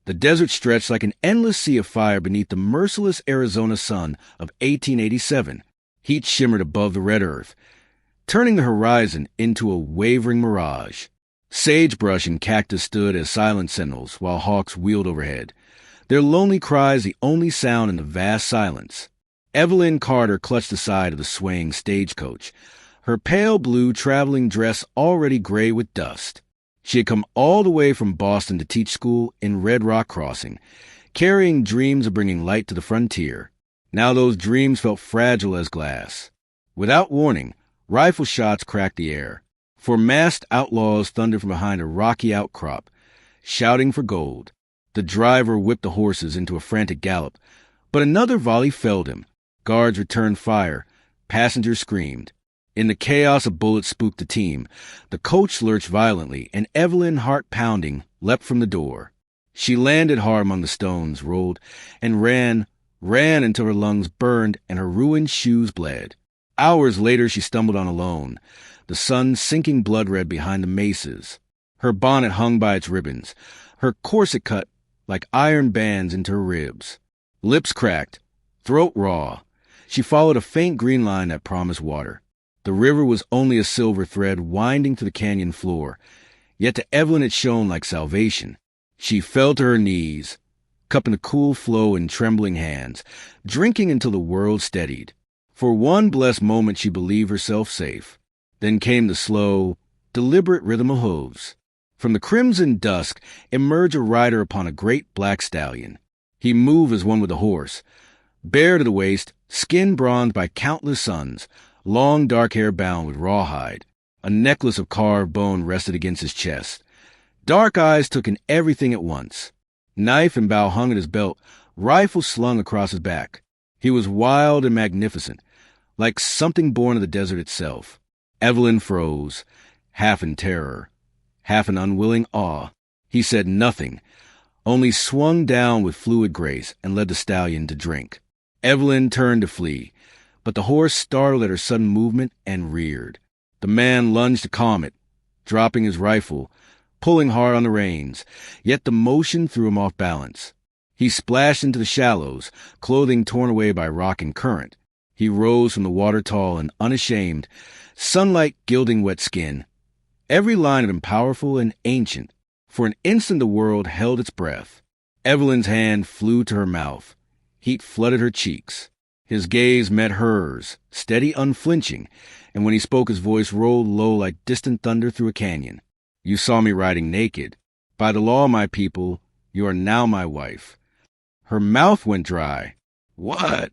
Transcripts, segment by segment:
The desert stretched like an endless sea of fire beneath the merciless Arizona sun of 1887. Heat shimmered above the red earth, turning the horizon into a wavering mirage. Sagebrush and cactus stood as silent sentinels while hawks wheeled overhead, their lonely cries the only sound in the vast silence. Evelyn Carter clutched the side of the swaying stagecoach, her pale blue traveling dress already gray with dust. She had come all the way from Boston to teach school in Red Rock Crossing, carrying dreams of bringing light to the frontier. Now those dreams felt fragile as glass. Without warning, rifle shots cracked the air. For masked outlaws thundered from behind a rocky outcrop, shouting for gold. The driver whipped the horses into a frantic gallop, but another volley felled him. Guards returned fire. Passengers screamed. In the chaos of bullets spooked the team. The coach lurched violently, and Evelyn, heart pounding, leapt from the door. She landed hard among the stones, rolled, and ran until her lungs burned and her ruined shoes bled. Hours later she stumbled on alone, the sun sinking blood-red behind the mesas. Her bonnet hung by its ribbons, her corset cut like iron bands into her ribs. Lips cracked, throat raw. She followed a faint green line that promised water. The river was only a silver thread winding to the canyon floor, yet to Evelyn it shone like salvation. She fell to her knees, cupping the cool flow in trembling hands, drinking until the world steadied. For one blessed moment she believed herself safe. Then came the slow, deliberate rhythm of hooves. From the crimson dusk emerged a rider upon a great black stallion. He moved as one with a horse, bare to the waist, skin bronzed by countless suns, long dark hair bound with rawhide. A necklace of carved bone rested against his chest. Dark eyes took in everything at once. Knife and bow hung at his belt, rifle slung across his back. He was wild and magnificent, like something born of the desert itself. Evelyn froze, half in terror, half in unwilling awe. He said nothing, only swung down with fluid grace and led the stallion to drink. Evelyn turned to flee, but the horse startled at her sudden movement and reared. The man lunged to calm it, dropping his rifle, pulling hard on the reins, yet the motion threw him off balance. He splashed into the shallows, clothing torn away by rock and current. He rose from the water tall and unashamed, sunlight gilding wet skin. Every line of him powerful and ancient. For an instant the world held its breath. Evelyn's hand flew to her mouth. Heat flooded her cheeks. His gaze met hers, steady, unflinching, and when he spoke his voice rolled low like distant thunder through a canyon. You saw me riding naked. By the law, my people, you are now my wife. Her mouth went dry. What?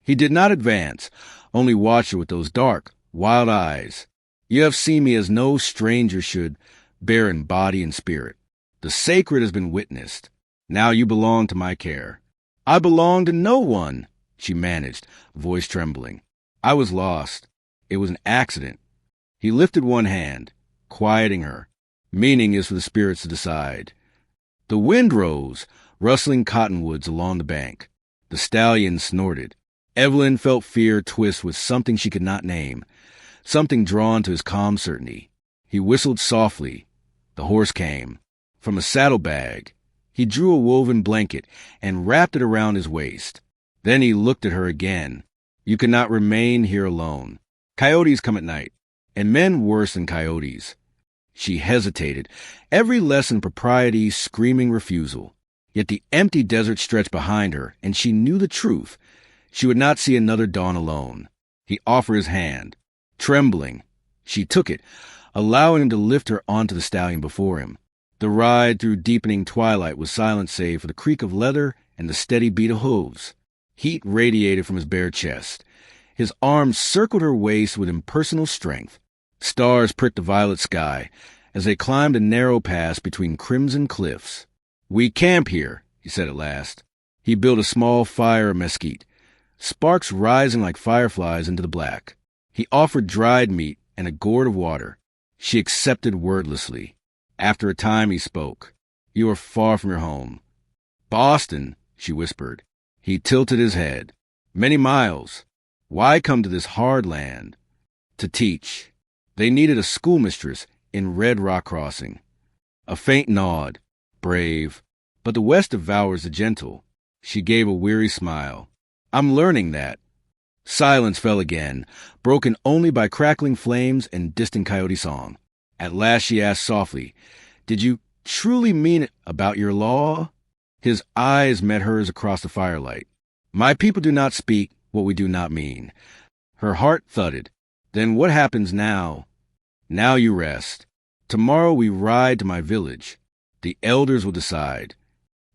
He did not advance, only watched her with those dark, wild eyes. You have seen me as no stranger should, bare in body and spirit. The sacred has been witnessed. Now you belong to my care. I belong to no one, she managed, voice trembling. I was lost. It was an accident. He lifted one hand, quieting her. Meaning is for the spirits to decide. The wind rose, rustling cottonwoods along the bank. The stallion snorted. Evelyn felt fear twist with something she could not name, something drawn to his calm certainty. He whistled softly. The horse came. From a saddlebag, he drew a woven blanket and wrapped it around his waist. Then he looked at her again. You cannot remain here alone. Coyotes come at night, and men worse than coyotes. She hesitated, every lesson propriety screaming refusal. Yet the empty desert stretched behind her, and she knew the truth. She would not see another dawn alone. He offered his hand. Trembling, she took it, allowing him to lift her onto the stallion before him. The ride through deepening twilight was silent save for the creak of leather and the steady beat of hooves. Heat radiated from his bare chest. His arms circled her waist with impersonal strength. Stars pricked the violet sky as they climbed a narrow pass between crimson cliffs. We camp here, he said at last. He built a small fire of mesquite, sparks rising like fireflies into the black. He offered dried meat and a gourd of water. She accepted wordlessly. After a time he spoke. You are far from your home. Boston, she whispered. He tilted his head. Many miles. Why come to this hard land? To teach. They needed a schoolmistress in Red Rock Crossing. A faint nod. Brave. but the west devours the gentle. She gave a weary smile. I'm learning that. Silence fell again, broken only by crackling flames and distant coyote song. At last she asked softly, Did you truly mean it about your law? His eyes met hers across the firelight. My people do not speak what we do not mean. Her heart thudded. Then what happens now? Now you rest. Tomorrow we ride to my village. The elders will decide.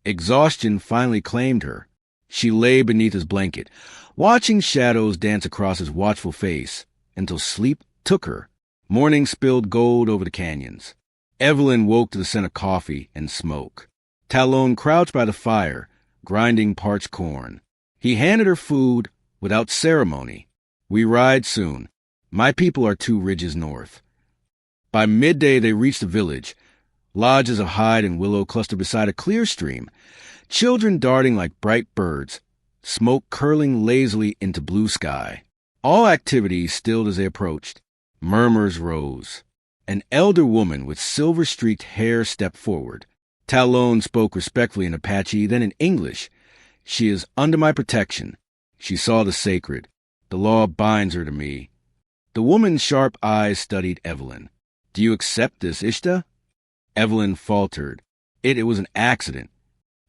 Exhaustion finally claimed her. She lay beneath his blanket, watching shadows dance across his watchful face, until sleep took her. Morning spilled gold over the canyons. Evelyn woke to the scent of coffee and smoke. Talon crouched by the fire, grinding parched corn. He handed her food without ceremony. We ride soon. My people are 2 ridges north. By midday they reached the village. Lodges of hide and willow clustered beside a clear stream, children darting like bright birds, smoke curling lazily into blue sky. All activity stilled as they approached. Murmurs rose. An elder woman with silver-streaked hair stepped forward. Talon spoke respectfully in Apache, then in English. She is under my protection. She saw the sacred. The law binds her to me. The woman's sharp eyes studied Evelyn. Do you accept this, Ishta? Evelyn faltered. It was an accident.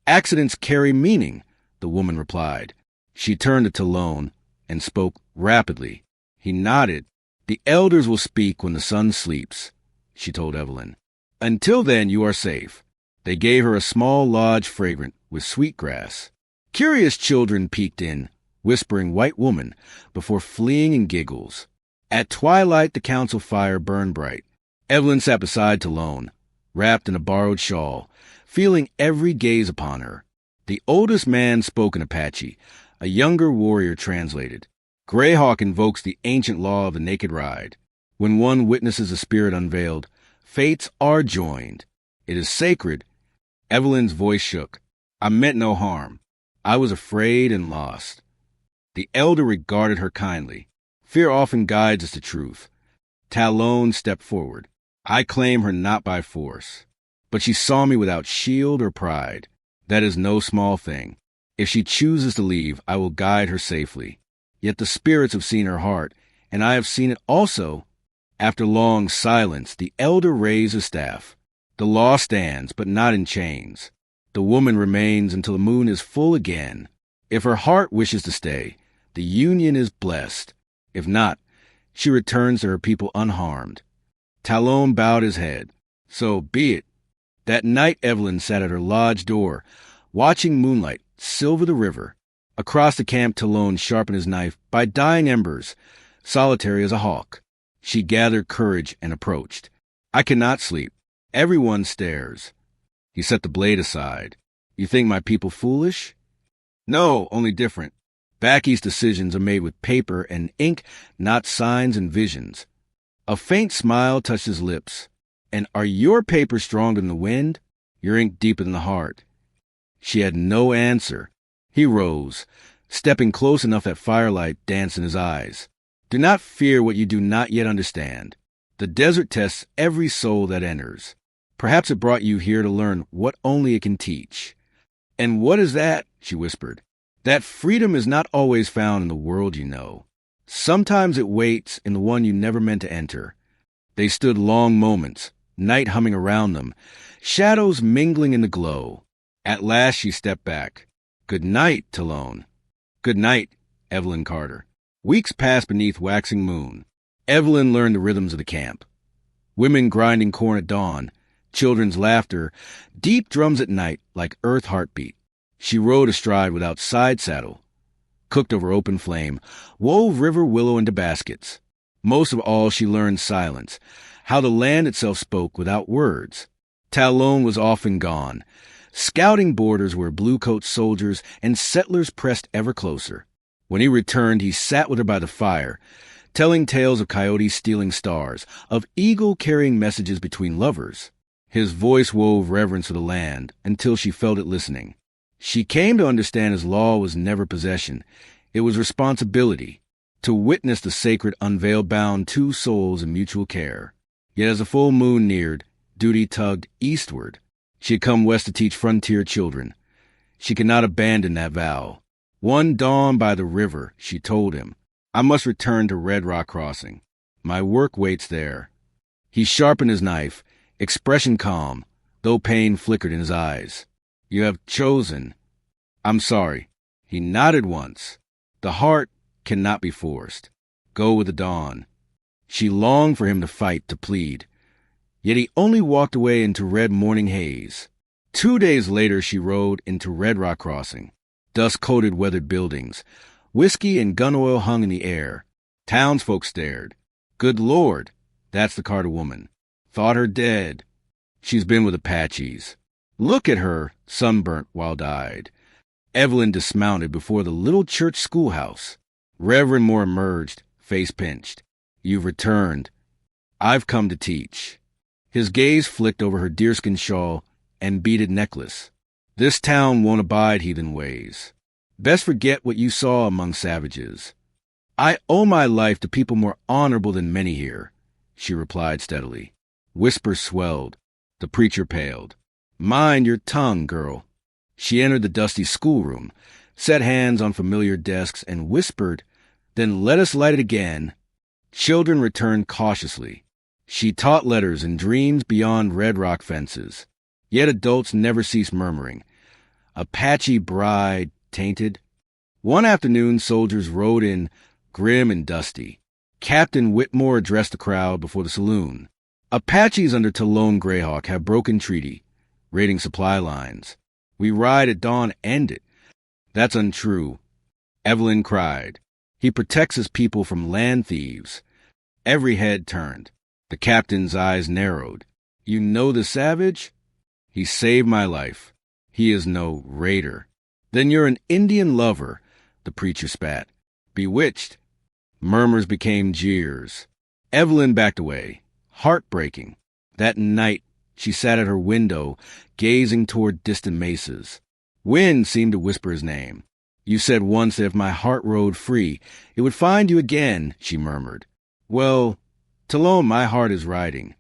Accidents carry meaning, the woman replied. She turned to Talon and spoke rapidly. He nodded. The elders will speak when the sun sleeps, she told Evelyn. Until then, you are safe. They gave her a small lodge fragrant with sweet grass. Curious children peeked in, whispering white woman, before fleeing in giggles. At twilight, the council fire burned bright. Evelyn sat beside Talon, wrapped in a borrowed shawl, feeling every gaze upon her. The oldest man spoke in Apache. A younger warrior translated. Greyhawk invokes the ancient law of the naked ride. When one witnesses a spirit unveiled, fates are joined. It is sacred. Evelyn's voice shook. I meant no harm. I was afraid and lost. The elder regarded her kindly. Fear often guides us to truth. Talon stepped forward. I claim her not by force. But she saw me without shield or pride. That is no small thing. If she chooses to leave, I will guide her safely. Yet the spirits have seen her heart, and I have seen it also. After long silence, the elder raised his staff. The law stands, but not in chains. The woman remains until the moon is full again. If her heart wishes to stay, the union is blessed. If not, she returns to her people unharmed. Talon bowed his head. So be it. That night Evelyn sat at her lodge door, watching moonlight silver the river. Across the camp Talon sharpened his knife by dying embers, solitary as a hawk. She gathered courage and approached. I cannot sleep. Everyone stares. He set the blade aside. You think my people foolish? No, only different. Baki's decisions are made with paper and ink, not signs and visions. A faint smile touched his lips. And are your papers stronger than the wind? Your ink deeper than the heart? She had no answer. He rose, stepping close enough that firelight danced in his eyes. Do not fear what you do not yet understand. The desert tests every soul that enters. Perhaps it brought you here to learn what only it can teach. And what is that? She whispered. That freedom is not always found in the world you know. Sometimes it waits in the one you never meant to enter. They stood long moments, night humming around them, shadows mingling in the glow. At last she stepped back. Good night, Talon. Good night, Evelyn Carter. Weeks passed beneath waxing moon. Evelyn learned the rhythms of the camp. Women grinding corn at dawn, children's laughter, deep drums at night like earth heartbeat. She rode astride without side saddle, cooked over open flame, wove river willow into baskets. Most of all, she learned silence, how the land itself spoke without words. Talon was often gone, scouting borders where blue-coat soldiers and settlers pressed ever closer. When he returned, he sat with her by the fire, telling tales of coyotes stealing stars, of eagle carrying messages between lovers. His voice wove reverence for the land until she felt it listening. She came to understand his law was never possession. It was responsibility, to witness the sacred unveil bound 2 souls in mutual care. Yet as the full moon neared, duty tugged eastward. She had come west to teach frontier children. She could not abandon that vow. One dawn by the river, she told him, I must return to Red Rock Crossing. My work waits there. He sharpened his knife, expression calm, though pain flickered in his eyes. You have chosen. I'm sorry. He nodded once. The heart cannot be forced. Go with the dawn. She longed for him to fight, to plead. Yet he only walked away into red morning haze. 2 days later she rode into Red Rock Crossing. Dust-coated weathered buildings. Whiskey and gun oil hung in the air. Townsfolk stared. Good Lord, that's the Carter woman. Thought her dead. She's been with Apaches. Look at her, sunburnt, wild-eyed. Evelyn dismounted before the little church schoolhouse. Reverend Moore emerged, face pinched. You've returned. I've come to teach. His gaze flicked over her deerskin shawl and beaded necklace. This town won't abide heathen ways. Best forget what you saw among savages. I owe my life to people more honorable than many here, she replied steadily. Whispers swelled. The preacher paled. Mind your tongue, girl. She entered the dusty schoolroom, set hands on familiar desks, and whispered, Then let us light it again. Children returned cautiously. She taught letters and dreams beyond red rock fences. Yet adults never ceased murmuring. Apache bride tainted. One afternoon, soldiers rode in, grim and dusty. Captain Whitmore addressed the crowd before the saloon. Apaches under Talon Greyhawk have broken treaty, raiding supply lines. We ride at dawn, end it. That's untrue. Evelyn cried. He protects his people from land thieves. Every head turned. The captain's eyes narrowed. You know the savage? He saved my life. He is no raider. Then you're an Indian lover, the preacher spat. Bewitched. Murmurs became jeers. Evelyn backed away. Heartbreaking. That night, she sat at her window, gazing toward distant mesas. Wind seemed to whisper his name. You said once that if my heart rode free, it would find you again, she murmured. Well, Talon, my heart is riding.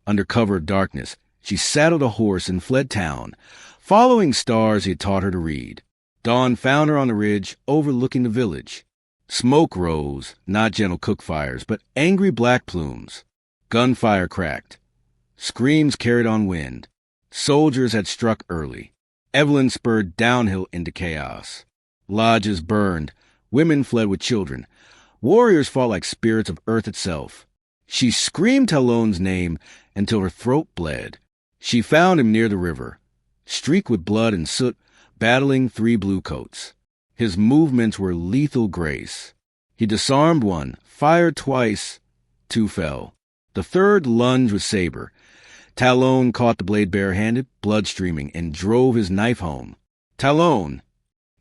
Under cover of darkness, she saddled a horse and fled town, following stars he had taught her to read. Dawn found her on the ridge overlooking the village. Smoke rose, not gentle cook fires, but angry black plumes. Gunfire cracked. Screams carried on wind. Soldiers had struck early. Evelyn spurred downhill into chaos. Lodges burned. Women fled with children. Warriors fought like spirits of earth itself. She screamed Talon's name until her throat bled. She found him near the river, streaked with blood and soot, battling 3 bluecoats. His movements were lethal grace. He disarmed one, fired twice. 2 fell. The third lunged with saber. Talon caught the blade barehanded, blood streaming, and drove his knife home. Talon!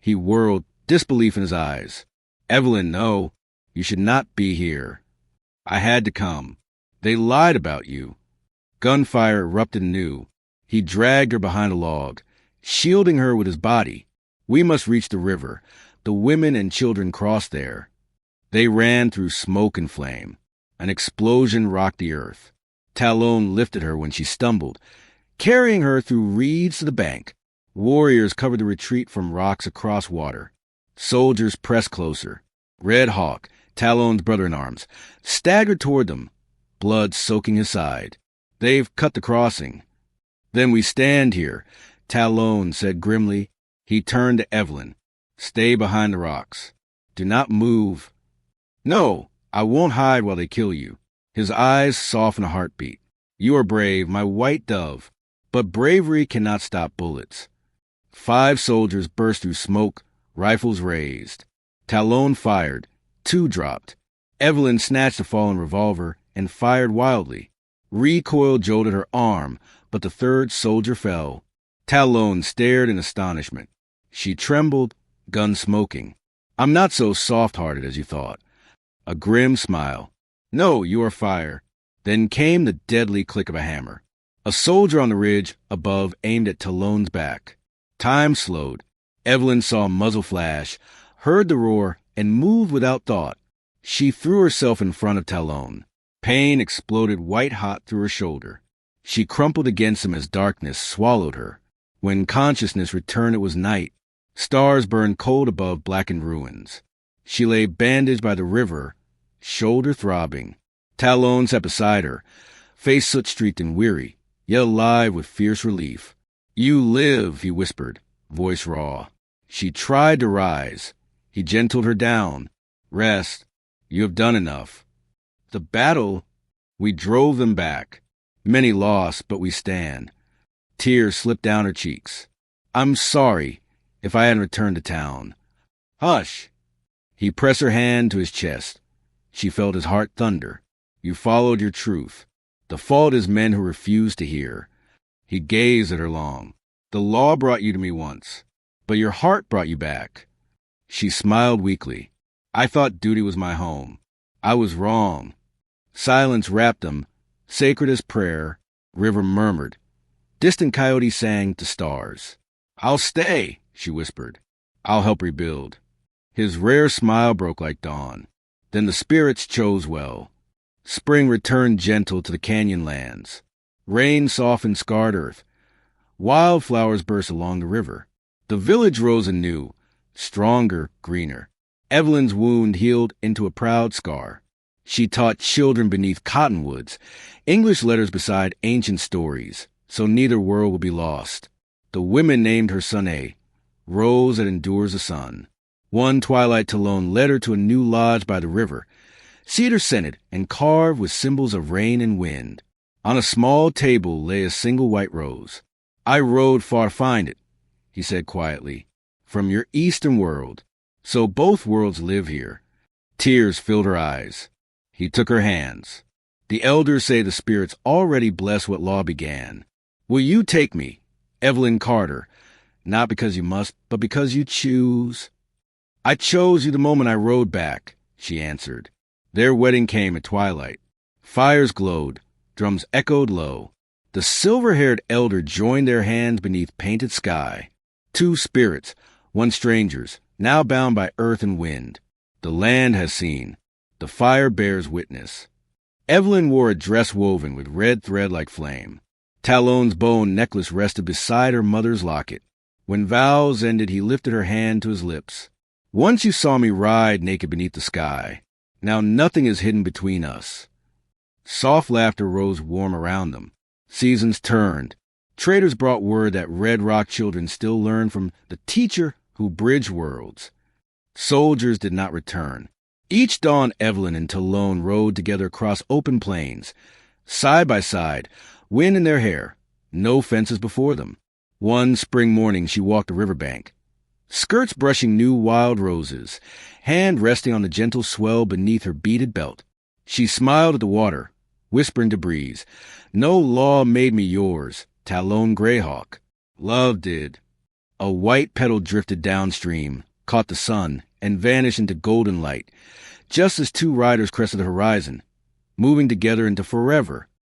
He whirled, disbelief in his eyes. Evelyn, no. You should not be here. I had to come. They lied about you. Gunfire erupted anew. He dragged her behind a log, shielding her with his body. We must reach the river. The women and children crossed there. They ran through smoke and flame. An explosion rocked the earth. Talon lifted her when she stumbled, carrying her through reeds to the bank. Warriors covered the retreat from rocks across water. Soldiers pressed closer. Red Hawk, Talon's brother-in-arms, staggered toward them, blood soaking his side. They've cut the crossing. Then we stand here, Talon said grimly. He turned to Evelyn. Stay behind the rocks. Do not move. No, I won't hide while they kill you. His eyes softened a heartbeat. You are brave, my white dove. But bravery cannot stop bullets. 5 soldiers burst through smoke, rifles raised. Talon fired. 2 dropped. Evelyn snatched a fallen revolver and fired wildly. Recoil jolted her arm, but the 3rd soldier fell. Talon stared in astonishment. She trembled, gun smoking. I'm not so soft-hearted as you thought. A grim smile. No, you are fire. Then came the deadly click of a hammer. A soldier on the ridge above aimed at Talon's back. Time slowed. Evelyn saw a muzzle flash, heard the roar, and moved without thought. She threw herself in front of Talon. Pain exploded white-hot through her shoulder. She crumpled against him as darkness swallowed her. When consciousness returned, it was night. Stars burned cold above blackened ruins. She lay bandaged by the river, shoulder throbbing. Talon sat beside her, face soot-streaked and weary, yet alive with fierce relief. "You live," he whispered, voice raw. She tried to rise. He gentled her down. "Rest. You have done enough." "The battle, we drove them back. Many lost, but we stand." Tears slipped down her cheeks. "I'm sorry if I hadn't returned to town." "Hush." He pressed her hand to his chest. She felt his heart thunder. "You followed your truth. The fault is men who refuse to hear." He gazed at her long. "The law brought you to me once, but your heart brought you back." She smiled weakly. "I thought duty was my home. I was wrong." Silence wrapped them, sacred as prayer. River murmured. Distant coyotes sang to stars. "I'll stay," she whispered. "I'll help rebuild." His rare smile broke like dawn. Then the spirits chose well. Spring returned gentle to the canyon lands. Rain softened scarred earth. Wildflowers burst along the river. The village rose anew, stronger, greener. Evelyn's wound healed into a proud scar. She taught children beneath cottonwoods, English letters beside ancient stories, so neither world would be lost. The women named her son A, rose that endures the sun. One twilight Talon led her to a new lodge by the river, cedar-scented and carved with symbols of rain and wind. On a small table lay a single white rose. "I rode far to find it," he said quietly, "from your eastern world. So both worlds live here." Tears filled her eyes. He took her hands. "The elders say the spirits already bless what law began. Will you take me, Evelyn Carter, not because you must, but because you choose?" "I chose you the moment I rode back," she answered. Their wedding came at twilight. Fires glowed, drums echoed low. The silver-haired elder joined their hands beneath painted sky. Two spirits, one strangers, now bound by earth and wind. The land has seen. The fire bears witness. Evelyn wore a dress woven with red thread like flame. Talon's bone necklace rested beside her mother's locket. When vows ended, he lifted her hand to his lips. "Once you saw me ride naked beneath the sky. Now nothing is hidden between us." Soft laughter rose warm around them. Seasons turned. Traders brought word that Red Rock children still learn from the teacher who bridged worlds. Soldiers did not return. Each dawn Evelyn and Talon rode together across open plains. Side by side, wind in their hair, no fences before them. One spring morning she walked the riverbank, skirts brushing new wild roses, hand resting on the gentle swell beneath her beaded belt. She smiled at the water, whispering to breeze, "No law made me yours, Talon Greyhawk. Love did." A white petal drifted downstream, caught the sun, and vanished into golden light, just as two riders crested the horizon, moving together into forever.